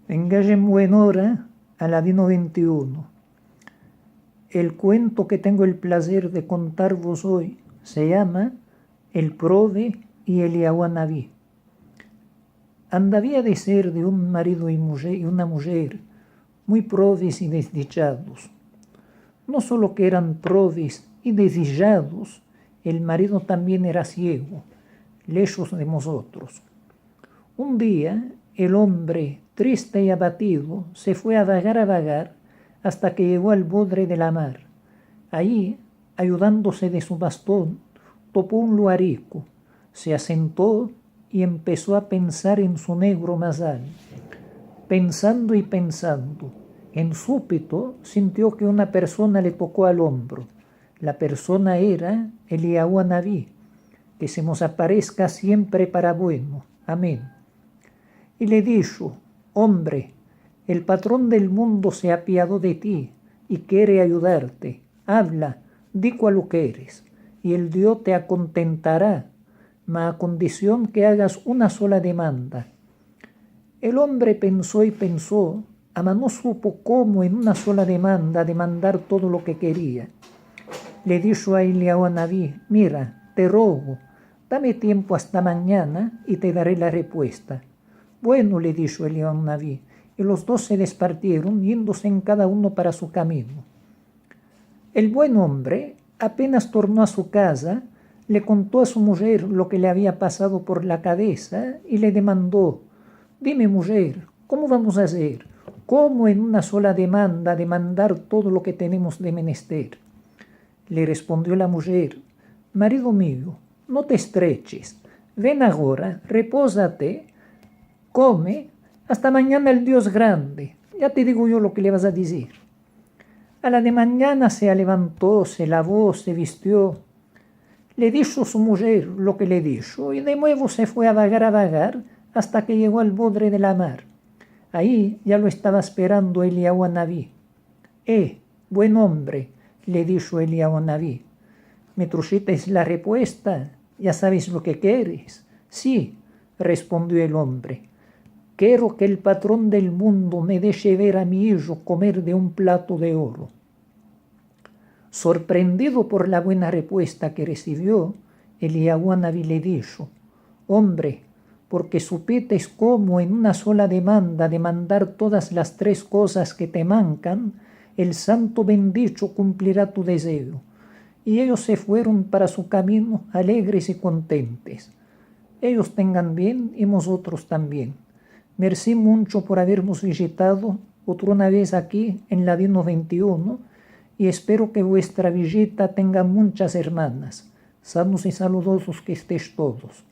En buena hora, Aladino 21. El cuento que tengo el placer de contarvos hoy se llama El prove y el Yaguanabí. Andabía de ser de un marido y una mujer muy provis y desdichados. No solo que eran provis y desdichados, el marido también era ciego, lejos de nosotros. Un día, el hombre, triste y abatido, se fue a vagar hasta que llegó al bodre de la mar. Allí, ayudándose de su bastón, topó un luarico, se asentó y empezó a pensar en su negro mazal. Pensando y pensando, en súbito sintió que una persona le tocó al hombro. La persona era el Yaguanabí, que se nos aparezca siempre para bueno. Amén. Y le dijo: hombre, el patrón del mundo se ha apiadó de ti y quiere ayudarte. Habla, di cuál que eres, y el Dios te acontentará, mas a condición que hagas una sola demanda. El hombre pensó y pensó, mas no supo cómo en una sola demandar todo lo que quería. Le dijo a Yaguanabí: mira, te rogo, dame tiempo hasta mañana y te daré la respuesta. Bueno, le dijo el Yaguanabí, y los dos se despartieron, yéndose en cada uno para su camino. El buen hombre, apenas tornó a su casa, le contó a su mujer lo que le había pasado por la cabeza y le demandó: dime, mujer, ¿cómo vamos a hacer? ¿Cómo en una sola demandar todo lo que tenemos de menester? Le respondió la mujer: marido mío, no te estreches, ven ahora, repósate, come, hasta mañana el Dios grande, ya te digo yo lo que le vas a decir. A la de mañana se levantó, se lavó, se vistió, le dijo a su mujer lo que le dijo y de nuevo se fue a vagar hasta que llegó al bodre de la mar. Ahí ya lo estaba esperando el Yaguanabí. Buen hombre, le dijo el Yaguanabí, ¿me trujiste la respuesta? ¿Ya sabes lo que quieres? Sí, respondió el hombre. Quiero que el patrón del mundo me deje ver a mi hijo comer de un plato de oro. Sorprendido por la buena respuesta que recibió, el Yaguanabí le dijo: hombre, porque supites cómo en una sola demandar todas las tres cosas que te mancan, el santo bendito cumplirá tu deseo. Y ellos se fueron para su camino alegres y contentes. Ellos tengan bien y nosotros también. Merci mucho por habernos visitado otra una vez aquí en Ladino 21 y espero que vuestra visita tenga muchas hermanas. Sanos y saludosos que estéis todos.